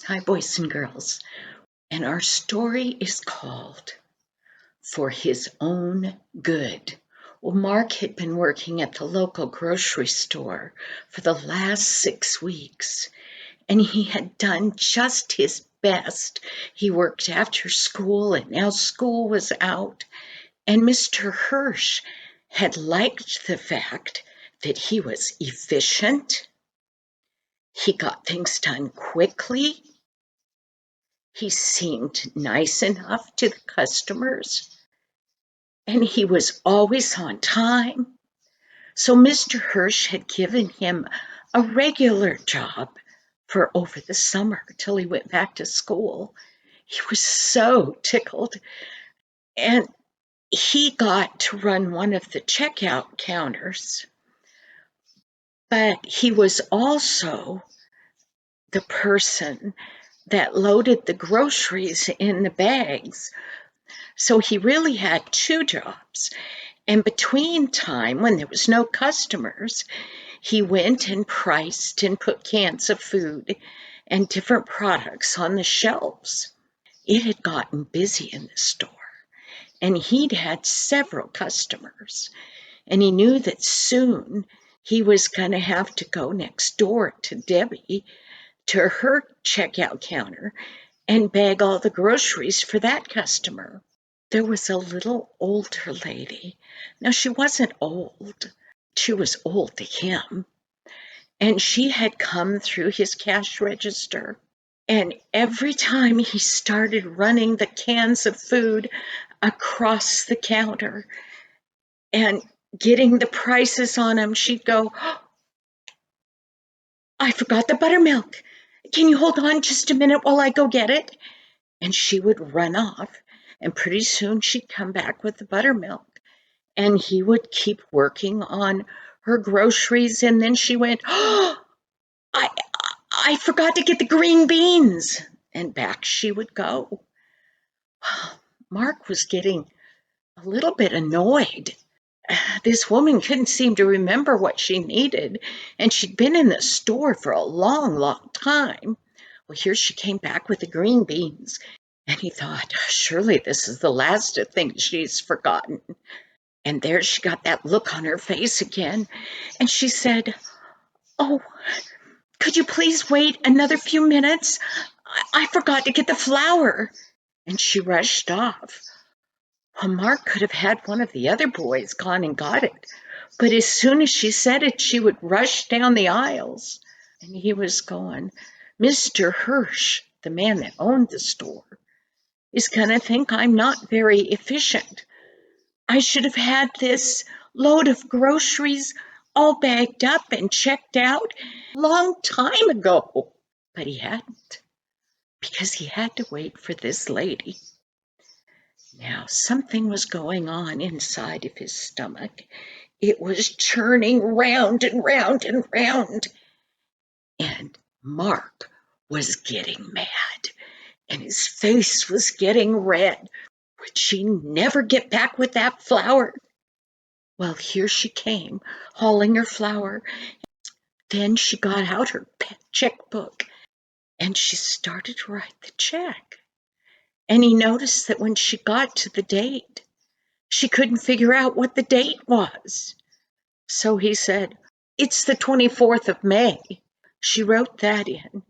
Hi, boys and girls. And our story is called For His Own Good. Well, Mark had been working at the local grocery store for the last 6 weeks, and he had done just his best. He worked after school, and now school was out, and Mr. Hirsch had liked the fact that he was efficient, he got things done quickly, he seemed nice enough to the customers, and he was always on time. So Mr. Hirsch had given him a regular job for over the summer till he went back to school. He was so tickled, and he got to run one of the checkout counters, but he was also the person that loaded the groceries in the bags. So he really had two jobs. And between time, when there was no customers, he went and priced and put cans of food and different products on the shelves. It had gotten busy in the store, and he'd had several customers, and he knew that soon he was going to have to go next door to Debbie to her checkout counter and bag all the groceries for that customer. There was a little older lady. Now, she wasn't old. She was old to him. And she had come through his cash register. And every time he started running the cans of food across the counter and getting the prices on them, she'd go, "Oh, I forgot the buttermilk. Can you hold on just a minute while I go get it?" And she would run off. And pretty soon she'd come back with the buttermilk. And he would keep working on her groceries. And then she went, "Oh, I forgot to get the green beans." And back she would go. Mark was getting a little bit annoyed. This woman couldn't seem to remember what she needed, and she'd been in the store for a long, long time. Well, here she came back with the green beans, and he thought, surely this is the last of things she's forgotten. And there she got that look on her face again, and she said, "Oh, could you please wait another few minutes? I forgot to get the flour." And she rushed off. Well, Mark could have had one of the other boys gone and got it, but as soon as she said it, she would rush down the aisles. And he was going, "Mr. Hirsch, the man that owned the store, is going to think I'm not very efficient. I should have had this load of groceries all bagged up and checked out a long time ago." But he hadn't, because he had to wait for this lady. Now, something was going on inside of his stomach. It was churning round and round and round. And Mark was getting mad, and his face was getting red. Would she never get back with that flour? Well, here she came, hauling her flour. Then she got out her checkbook, and she started to write the check. And he noticed that when she got to the date, she couldn't figure out what the date was. So he said, "It's the 24th of May." She wrote that in.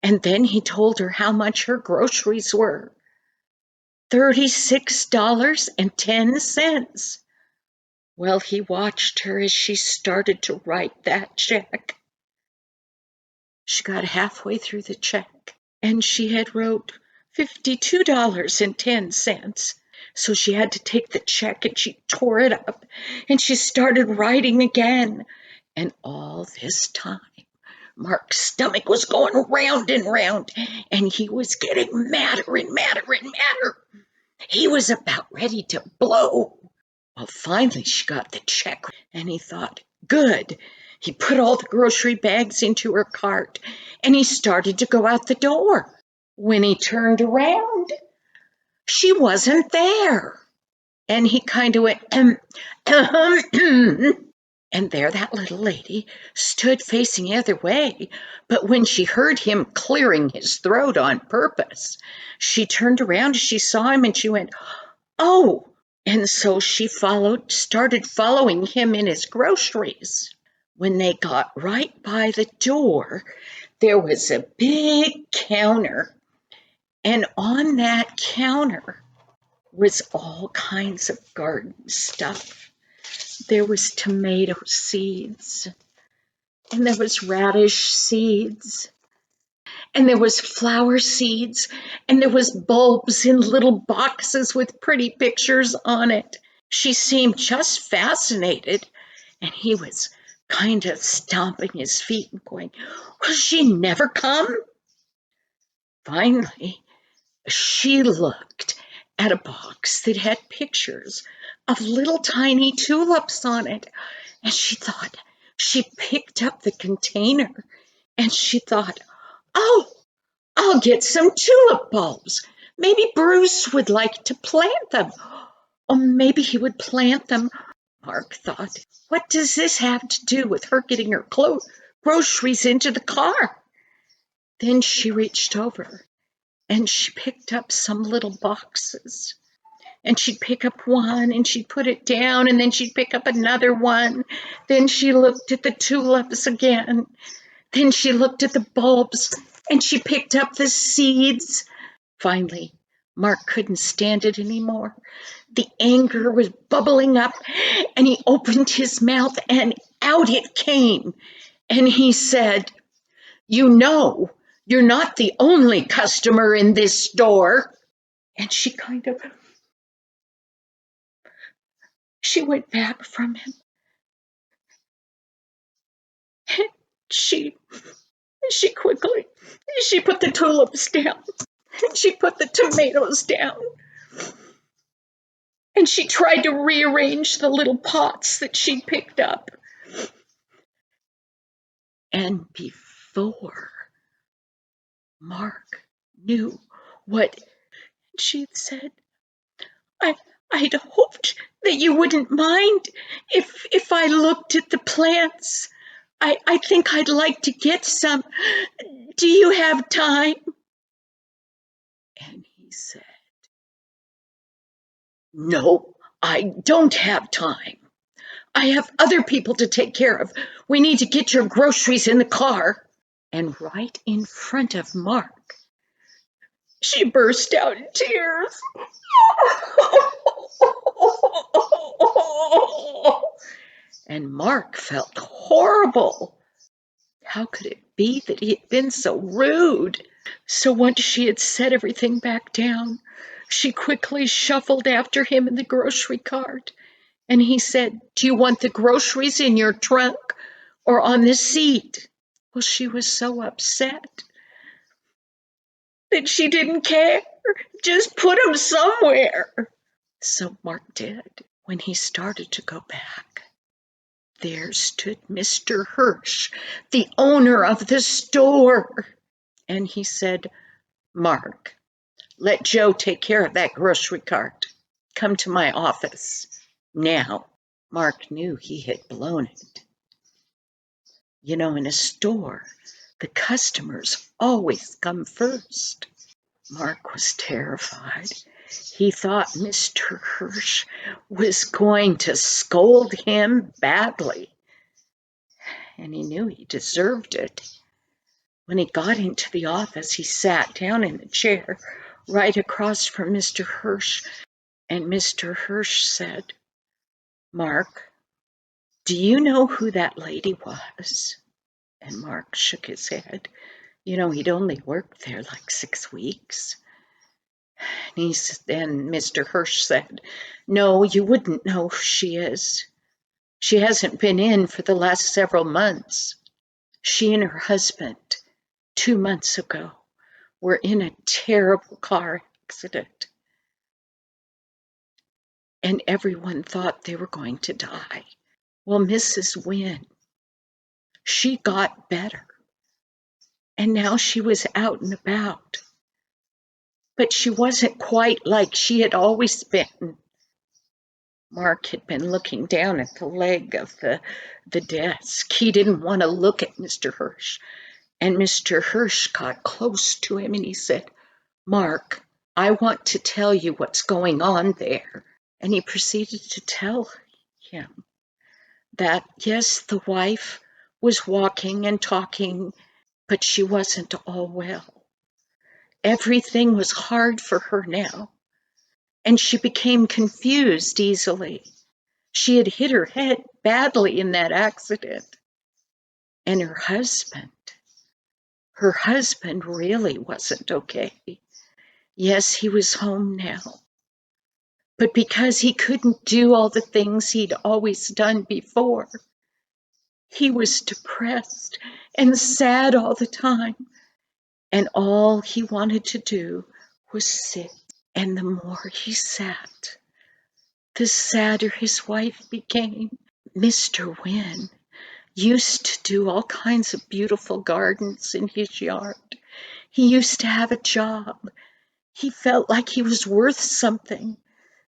And then he told her how much her groceries were. $36.10. Well, he watched her as she started to write that check. She got halfway through the check, and she had wrote $52.10. So she had to take the check, and she tore it up, and she started writing again. And all this time, Mark's stomach was going round and round, and he was getting madder and madder and madder. He was about ready to blow. Well, finally she got the check, and he thought, good. He put all the grocery bags into her cart, and he started to go out the door. When he turned around, she wasn't there. And he kind of went, And there that little lady stood facing the other way. But when she heard him clearing his throat on purpose, she turned around, she saw him, and she went, "Oh!" And so she started following him in his groceries. When they got right by the door, there was a big counter, and on that counter was all kinds of garden stuff. There was tomato seeds, and there was radish seeds, and there was flower seeds, and there was bulbs in little boxes with pretty pictures on it. She seemed just fascinated, and he was kind of stomping his feet and going, "Will she never come?" Finally, she looked at a box that had pictures of little tiny tulips on it, and she picked up the container, and she thought, "Oh, I'll get some tulip bulbs. Maybe Bruce would like to plant them. Or maybe he would plant them." Mark thought, "What does this have to do with her getting her groceries into the car?" Then she reached over and she picked up some little boxes. And she'd pick up one and she'd put it down, and then she'd pick up another one. Then she looked at the tulips again. Then she looked at the bulbs and she picked up the seeds. Finally, Mark couldn't stand it anymore. The anger was bubbling up, and he opened his mouth and out it came. And he said, "You know, you're not the only customer in this store." And she went back from him. She she quickly she put the tulips down. She put the tomatoes down. And she tried to rearrange the little pots that she'd picked up. And before Mark knew what she'd said, I'd hoped that you wouldn't mind if I looked at the plants. I think I'd like to get some. Do you have time?" And he said, "No, I don't have time. I have other people to take care of. We need to get your groceries in the car." And right in front of Mark, she burst out in tears. And Mark felt horrible. How could it be that he had been so rude? So once she had set everything back down, she quickly shuffled after him in the grocery cart. And he said, "Do you want the groceries in your trunk or on the seat?" Well, she was so upset that she didn't care. Just put them somewhere. So Mark did. When he started to go back, there stood Mr. Hirsch, the owner of the store. And he said, "Mark, let Joe take care of that grocery cart. Come to my office now." Mark knew he had blown it. You know, in a store, the customers always come first. Mark was terrified. He thought Mr. Hirsch was going to scold him badly, and he knew he deserved it. When he got into the office, he sat down in a chair right across from Mr. Hirsch, and Mr. Hirsch said, "Mark, do you know who that lady was?" And Mark shook his head. You know, he'd only worked there like 6 weeks. And Mr. Hirsch said, "No, you wouldn't know who she is. She hasn't been in for the last several months. She and her husband, 2 months ago, were in a terrible car accident. And everyone thought they were going to die. Well, Mrs. Wynne, she got better. And now she was out and about. But she wasn't quite like she had always been. Mark had been looking down at the leg of the desk. He didn't want to look at Mr. Hirsch. And Mr. Hirsch got close to him and he said, "Mark, I want to tell you what's going on there." And he proceeded to tell him that, yes, the wife was walking and talking, but she wasn't all well. Everything was hard for her now, and she became confused easily. She had hit her head badly in that accident. And her husband really wasn't okay. Yes, he was home now. But because he couldn't do all the things he'd always done before, he was depressed and sad all the time. And all he wanted to do was sit. And the more he sat, the sadder his wife became. Mr. Wynne used to do all kinds of beautiful gardens in his yard. He used to have a job. He felt like he was worth something.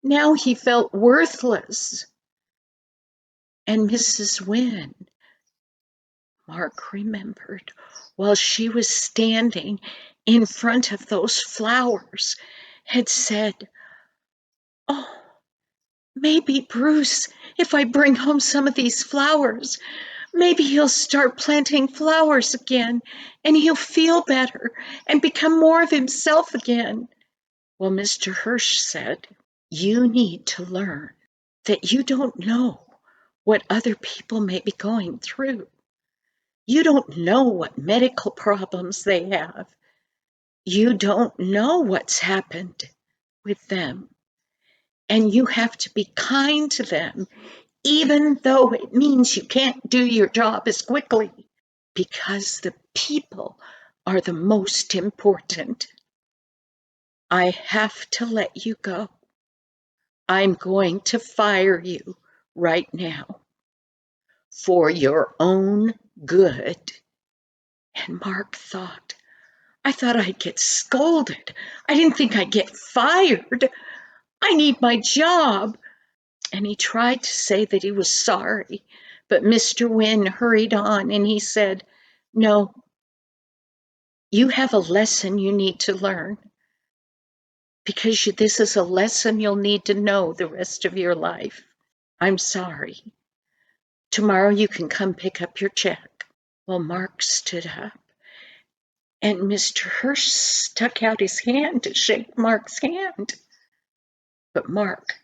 Now he felt worthless. And Mrs. Wynne, Mark remembered, while she was standing in front of those flowers, had said, "Oh, maybe Bruce, if I bring home some of these flowers, maybe he'll start planting flowers again and he'll feel better and become more of himself again." Well, Mr. Hirsch said, "You need to learn that you don't know what other people may be going through. You don't know what medical problems they have. You don't know what's happened with them. And you have to be kind to them, even though it means you can't do your job as quickly, because the people are the most important. I have to let you go. I'm going to fire you right now for your own good." And Mark thought, "I thought I'd get scolded. I didn't think I'd get fired. I need my job." And he tried to say that he was sorry, but Mr. Wynne hurried on and he said, "No, you have a lesson you need to learn, because this is a lesson you'll need to know the rest of your life. I'm sorry. Tomorrow you can come pick up your check." Well, Mark stood up and Mr. Hirsch stuck out his hand to shake Mark's hand. But Mark,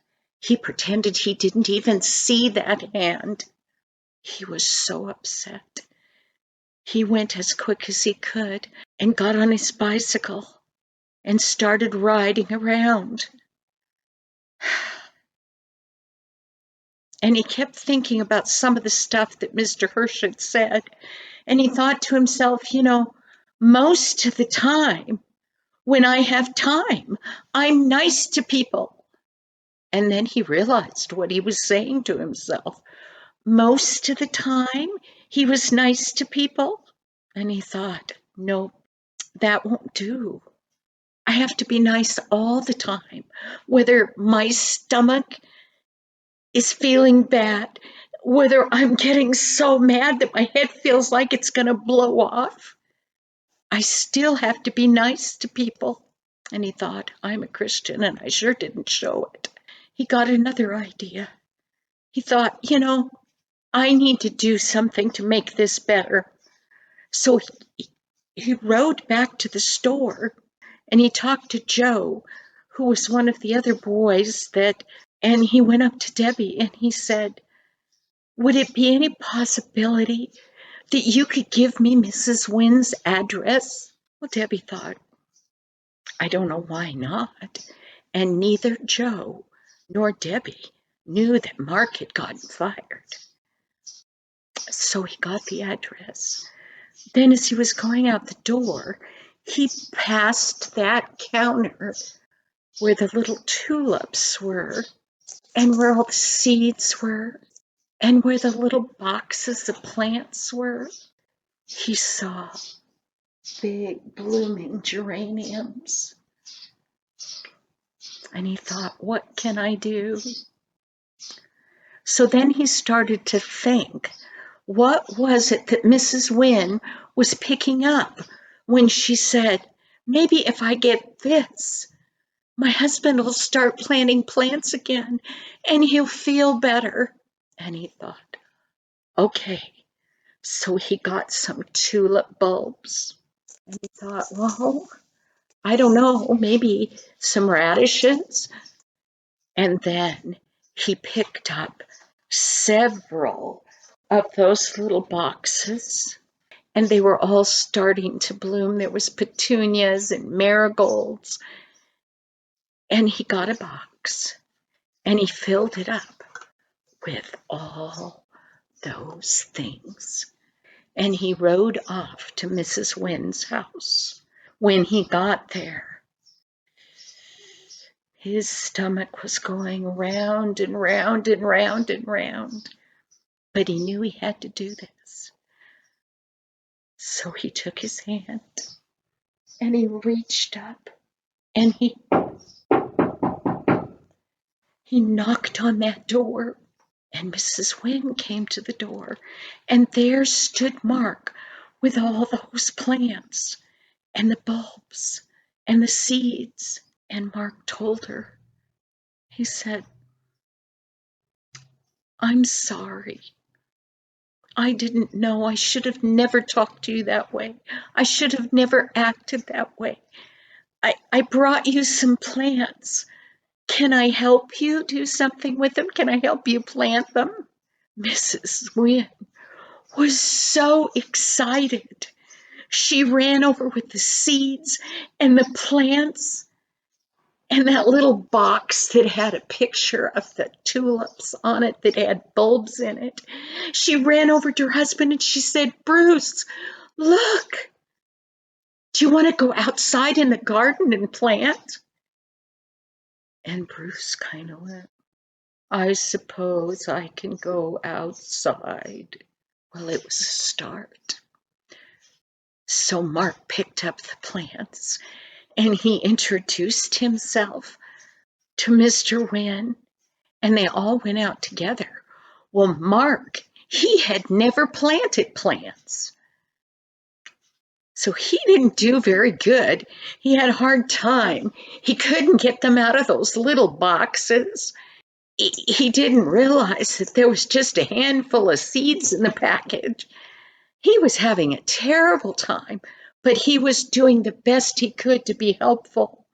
he pretended he didn't even see that hand. He was so upset. He went as quick as he could and got on his bicycle and started riding around. And he kept thinking about some of the stuff that Mr. Hirsch had said. And he thought to himself, most of the time, when I have time, I'm nice to people. And then he realized what he was saying to himself. Most of the time, he was nice to people. And he thought, no, that won't do. I have to be nice all the time, whether my stomach is feeling bad, whether I'm getting so mad that my head feels like it's going to blow off. I still have to be nice to people. And he thought, I'm a Christian and I sure didn't show it. He got another idea. He thought, I need to do something to make this better. So he rode back to the store and he talked to Joe, who was one of the other boys, and he went up to Debbie and he said, "Would it be any possibility that you could give me Mrs. Wynne's address?" Well, Debbie thought, I don't know why not. And neither Joe nor Debbie knew that Mark had gotten fired. So he got the address. Then as he was going out the door, he passed that counter where the little tulips were, and where all the seeds were, and where the little boxes of plants were. He saw big blooming geraniums. And he thought, what can I do? So then he started to think, what was it that Mrs. Wynne was picking up when she said, maybe if I get this, my husband will start planting plants again and he'll feel better. And he thought, okay. So he got some tulip bulbs. And he thought, well, I don't know, maybe some radishes. And then he picked up several of those little boxes, and they were all starting to bloom. There was petunias and marigolds. And he got a box and he filled it up with all those things. And he rode off to Mrs. Wynne's house. When he got there, his stomach was going round and round and round and round. But he knew he had to do this. So he took his hand and he reached up and he knocked on that door. And Mrs. Wynne came to the door, and there stood Mark with all those plants and the bulbs and the seeds. And Mark told her, he said, I'm sorry. I didn't know. I should have never talked to you that way. I should have never acted that way. I brought you some plants. Can I help you do something with them? Can I help you plant them? Mrs. Wynne was so excited. She ran over with the seeds and the plants and that little box that had a picture of the tulips on it that had bulbs in it. She ran over to her husband and she said, Bruce, look, do you want to go outside in the garden and plant? And Bruce kind of went, I suppose I can go outside. Well, it was a start. So Mark picked up the plants and he introduced himself to Mr. Wynne, and they all went out together. Well, Mark, he had never planted plants. So he didn't do very good. He had a hard time. He couldn't get them out of those little boxes. He didn't realize that there was just a handful of seeds in the package. He was having a terrible time, but he was doing the best he could to be helpful.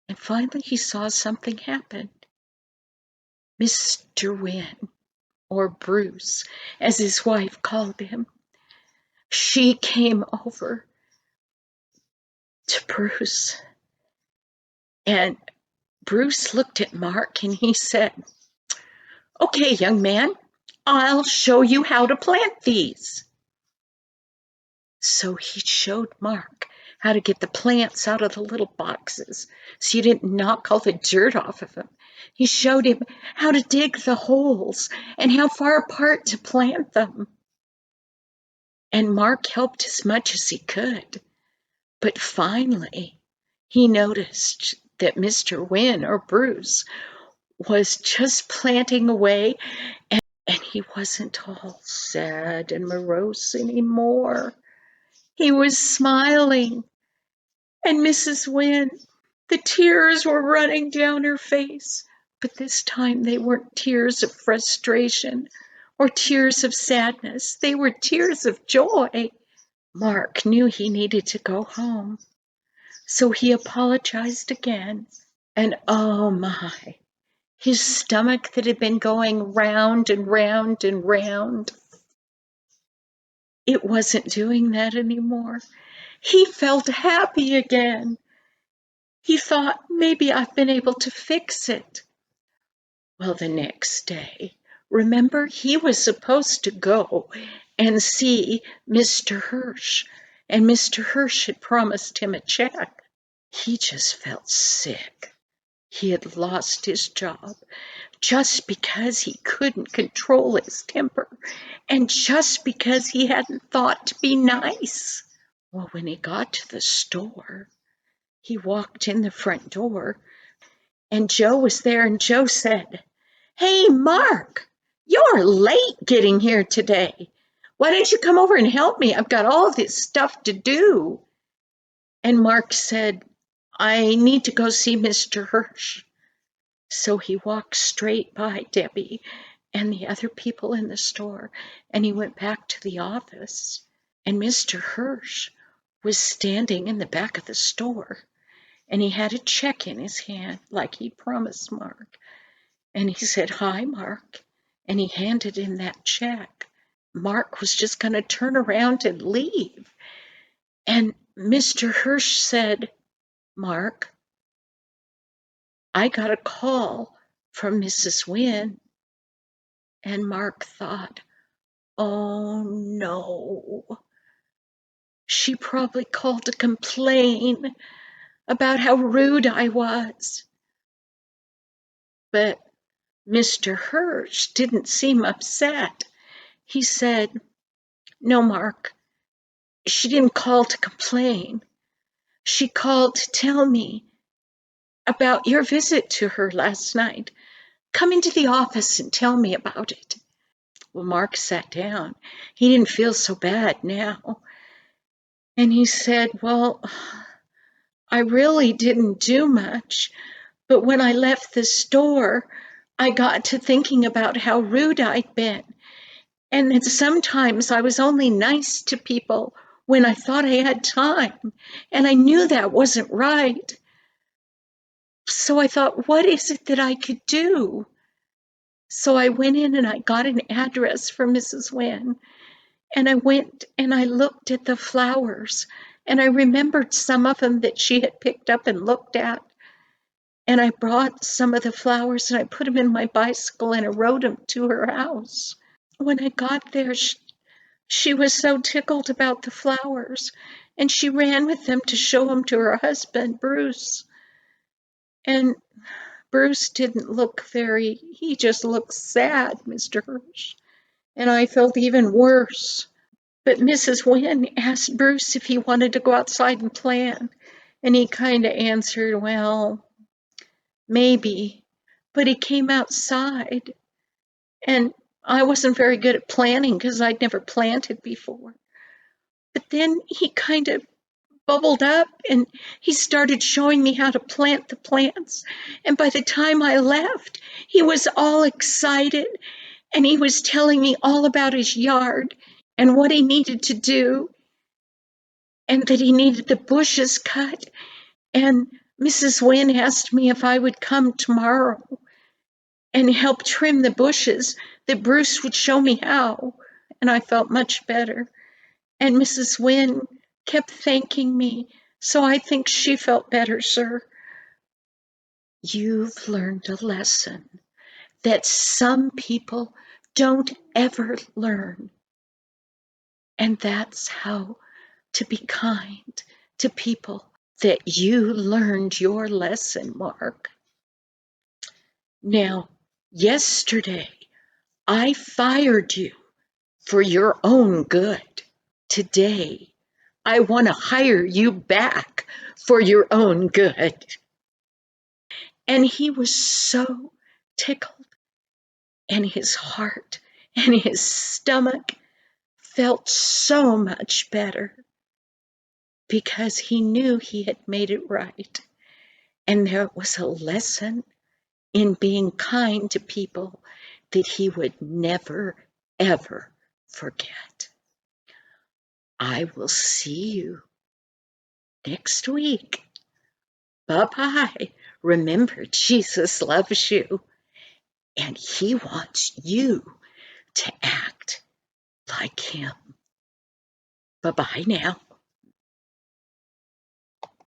And finally he saw something happen. Mr. Wynne, or Bruce, as his wife called him, she came over to Bruce. And Bruce looked at Mark and he said, okay, young man, I'll show you how to plant these. So he showed Mark how to get the plants out of the little boxes so you didn't knock all the dirt off of them. He showed him how to dig the holes and how far apart to plant them. And Mark helped as much as he could. But finally, he noticed that Mr. Wynne, or Bruce, was just planting away, and he wasn't all sad and morose anymore. He was smiling. And Mrs. Wynne, the tears were running down her face, but this time they weren't tears of frustration or tears of sadness. They were tears of joy. Mark knew he needed to go home, so he apologized again. And oh my, his stomach that had been going round and round and round, it wasn't doing that anymore. He felt happy again. He thought, maybe I've been able to fix it. Well, the next day, remember, he was supposed to go and see Mr. Hirsch, and Mr. Hirsch had promised him a check. He just felt sick. He had lost his job just because he couldn't control his temper and just because he hadn't thought to be nice. Well, when he got to the store, he walked in the front door and Joe was there, and Joe said, "Hey, Mark, you're late getting here today. Why don't you come over and help me? I've got all this stuff to do." And Mark said, "I need to go see Mr. Hirsch." So he walked straight by Debbie and the other people in the store, and he went back to the office. And Mr. Hirsch was standing in the back of the store, and he had a check in his hand like he promised Mark. And he said, "Hi, Mark." And he handed him that check. Mark was just going to turn around and leave. And Mr. Hirsch said, "Mark, I got a call from Mrs. Wynne." And Mark thought, "Oh no, she probably called to complain about how rude I was." But Mr. Hirsch didn't seem upset. He said, "No, Mark, she didn't call to complain. She called to tell me about your visit to her last night. Come into the office and tell me about it." Well, Mark sat down. He didn't feel so bad now. And he said, "Well, I really didn't do much, but when I left the store, I got to thinking about how rude I'd been, and that sometimes I was only nice to people when I thought I had time, and I knew that wasn't right. So I thought, what is it that I could do?" So I went in and I got an address for Mrs. Wynne, and I went and I looked at the flowers, and I remembered some of them that she had picked up and looked at. And I brought some of the flowers and I put them in my bicycle and I rode them to her house. When I got there, she was so tickled about the flowers, and she ran with them to show them to her husband, Bruce. And Bruce didn't look he just looked sad, Mr. Hirsch. And I felt even worse. But Mrs. Wynne asked Bruce if he wanted to go outside and plan. And he kind of answered, "Well, maybe." But he came outside, and I wasn't very good at planting because I'd never planted before. But then he kind of bubbled up and he started showing me how to plant the plants. And by the time I left, he was all excited and he was telling me all about his yard and what he needed to do, and that he needed the bushes cut. And Mrs. Wynne asked me if I would come tomorrow and help trim the bushes, that Bruce would show me how. And I felt much better. And Mrs. Wynne kept thanking me, so I think she felt better, sir. You've learned a lesson that some people don't ever learn. And that's how to be kind to people. That you learned your lesson, Mark. Now, yesterday, I fired you for your own good. Today, I want to hire you back for your own good." And he was so tickled, and his heart and his stomach felt so much better because he knew he had made it right. And there was a lesson in being kind to people that he would never, ever forget. I will see you next week. Bye-bye. Remember, Jesus loves you, and he wants you to act like him. Bye-bye now.